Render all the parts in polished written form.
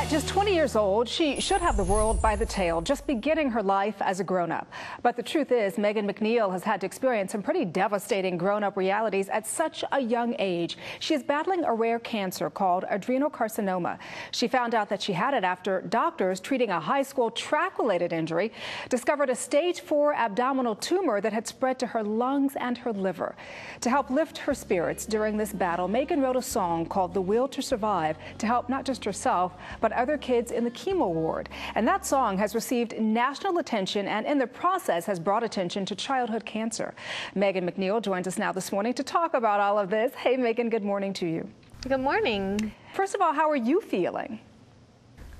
At just 20 years old, she should have the world by the tail, just beginning her life as a grown-up. But the truth is, McNeil has had to experience some pretty devastating grown-up realities at such a young age. She is battling a rare cancer called adrenocarcinoma. She found out that she had it after doctors treating a high school track-related injury discovered a stage 4 abdominal tumor that had spread to her lungs and her liver. To help lift her spirits during this battle, Megan wrote a song called "The Will to Survive" to help not just herself, but other kids in the chemo ward. And that song has received national attention and in the process has brought attention to childhood cancer. McNeil joins us now this morning to talk about all of this. Hey, Megan, good morning to you. Good morning. First of all, how are you feeling?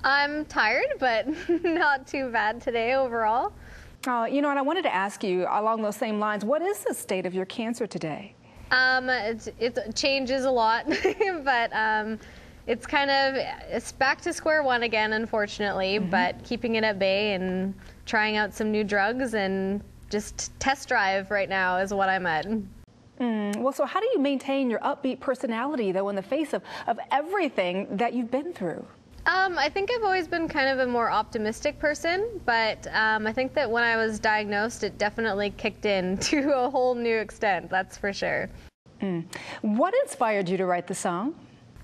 I'm tired, but not too bad today overall. And I wanted to ask you along those same lines, what is the state of your cancer today? It changes a lot, but it's back to square one again, unfortunately, but keeping it at bay and trying out some new drugs and just test drive right now is what I'm at. Well, so how do you maintain your upbeat personality, though, in the face of everything that you've been through? I think I've always been kind of a more optimistic person, but I think that when I was diagnosed, it definitely kicked in to a whole new extent, that's for sure. What inspired you to write the song?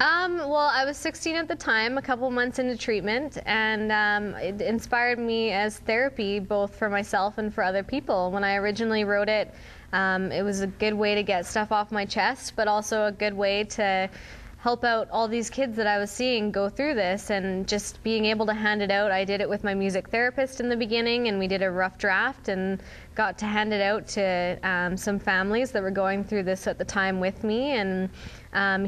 Well, I was 16 at the time, a couple months into treatment, and it inspired me as therapy, both for myself and for other people. When I originally wrote it, it was a good way to get stuff off my chest, but also a good way to help out all these kids that I was seeing go through this, and just being able to hand it out. I did it with my music therapist in the beginning, and we did a rough draft and got to hand it out to some families that were going through this at the time with me, and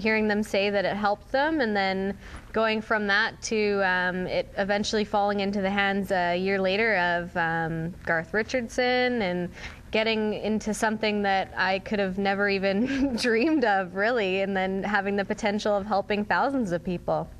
hearing them say that it helped them, and then going from that to it eventually falling into the hands a year later of Garth Richardson, and getting into something that I could have never even dreamed of, really, and then having the potential of helping thousands of people.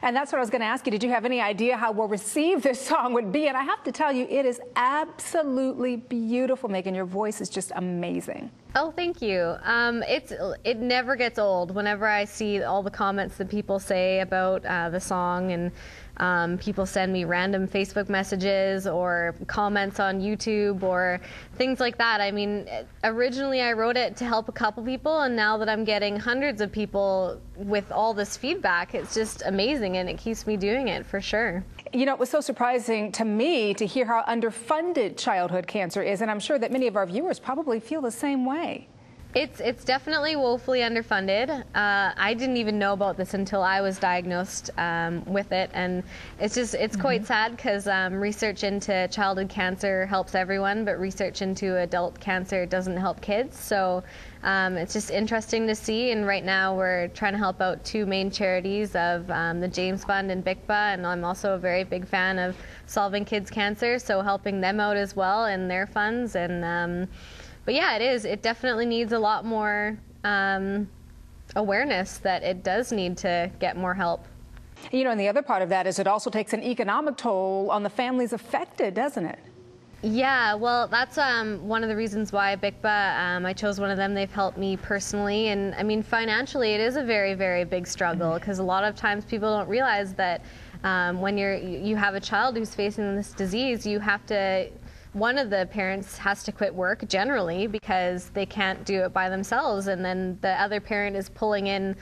And that's what I was going to ask you. Did you have any idea how well received this song would be? And I have to tell you, it is absolutely beautiful, Megan. Your voice is just amazing. Oh, thank you. It never gets old whenever I see all the comments that people say about the song, and people send me random Facebook messages or comments on YouTube or things like that. I mean, originally I wrote it to help a couple people, and now that I'm getting hundreds of people with all this feedback, it's just amazing, and it keeps me doing it for sure. You know, it was so surprising to me to hear how underfunded childhood cancer is, and I'm sure that many of our viewers probably feel the same way. It's definitely woefully underfunded. I didn't even know about this until I was diagnosed with it, and it's quite sad, because research into childhood cancer helps everyone, but research into adult cancer doesn't help kids. So it's just interesting to see, and right now we're trying to help out two main charities of the James Fund and BICBA, and I'm also a very big fan of Solving Kids Cancer, so helping them out as well in their funds. And but yeah, it definitely needs a lot more awareness that it does need to get more help. You know, and the other part of that is it also takes an economic toll on the families affected, doesn't it? Yeah, well, that's one of the reasons why BICBA, I chose one of them. They've helped me personally, and I mean, financially, it is a very, very big struggle, because a lot of times people don't realize that when you have a child who's facing this disease, you have to, one of the parents has to quit work generally because they can't do it by themselves, and then the other parent is pulling in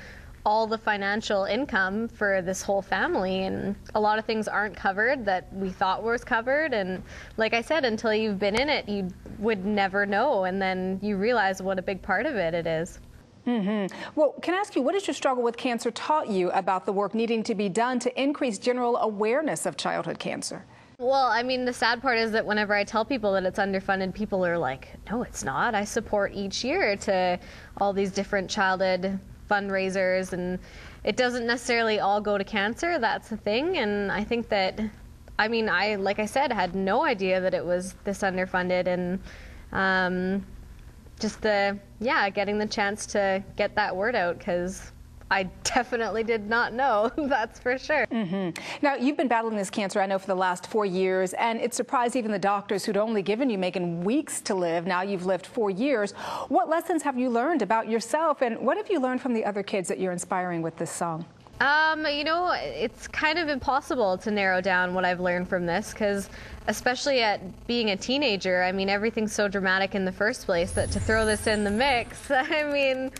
all the financial income for this whole family, and a lot of things aren't covered that we thought was covered, and like I said, until you've been in it, you would never know, and then you realize what a big part of it is. Well, can I ask you, what has your struggle with cancer taught you about the work needing to be done to increase general awareness of childhood cancer? Well, I mean, the sad part is that whenever I tell people that it's underfunded, people are like, no, it's not. I support each year to all these different childhood fundraisers, and it doesn't necessarily all go to cancer. That's the thing. And I think that, I mean, like I said, had no idea that it was this underfunded, and just getting the chance to get that word out, because I definitely did not know, that's for sure. Now, you've been battling this cancer, I know, for the last 4 years, and it surprised even the doctors who'd only given you, Megan, weeks to live. Now you've lived 4 years. What lessons have you learned about yourself, and what have you learned from the other kids that you're inspiring with this song? You know, it's kind of impossible to narrow down what I've learned from this, because especially at being a teenager, I mean, everything's so dramatic in the first place that to throw this in the mix, I mean,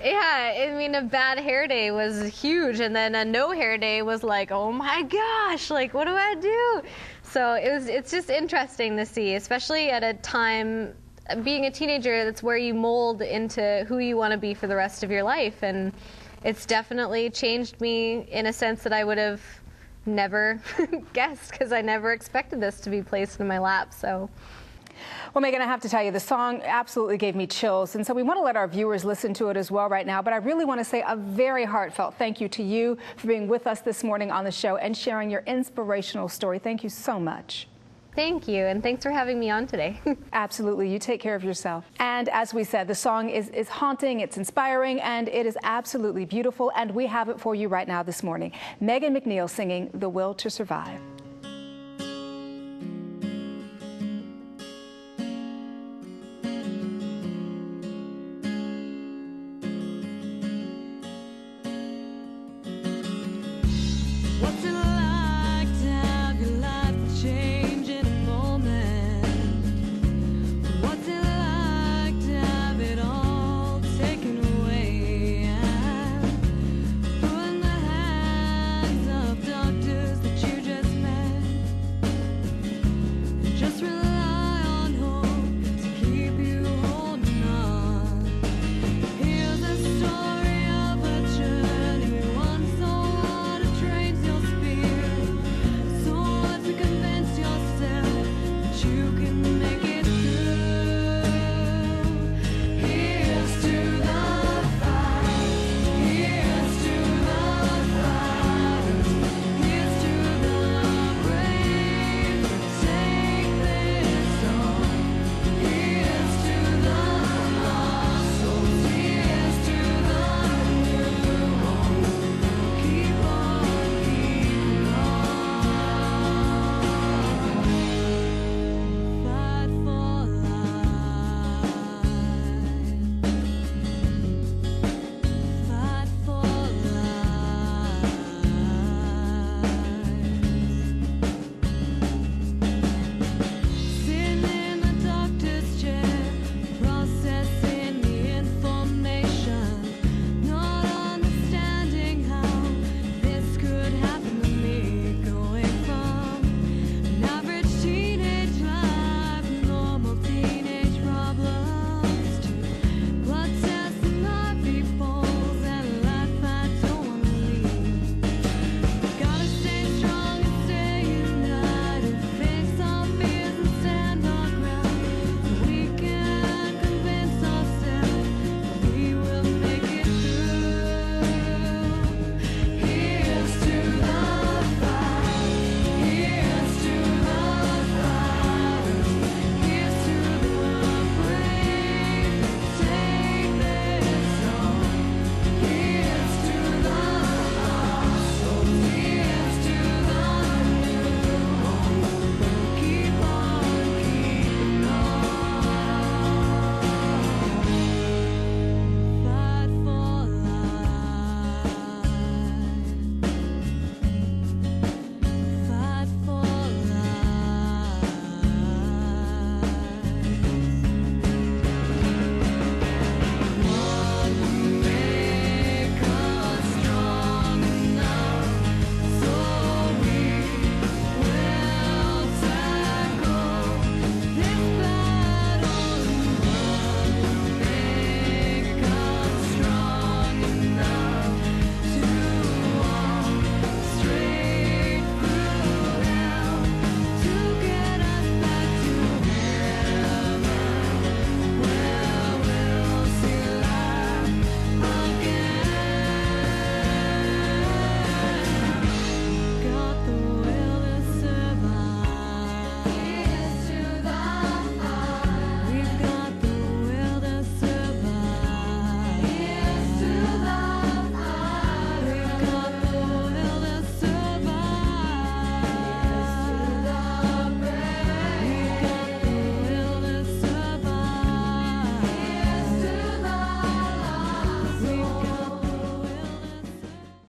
yeah, I mean, a bad hair day was huge, and then a no hair day was like, oh my gosh, like, what do I do? So it's just interesting to see, especially at a time, being a teenager, that's where you mold into who you want to be for the rest of your life, and it's definitely changed me in a sense that I would have never guessed, because I never expected this to be placed in my lap. So. Well, Megan, I have to tell you, the song absolutely gave me chills, and so we want to let our viewers listen to it as well right now. But I really want to say a very heartfelt thank you to you for being with us this morning on the show and sharing your inspirational story. Thank you so much. Thank you, and thanks for having me on today. Absolutely. You take care of yourself. And as we said, the song is haunting, it's inspiring, and it is absolutely beautiful, and we have it for you right now this morning. Megan McNeil singing The Will to Survive.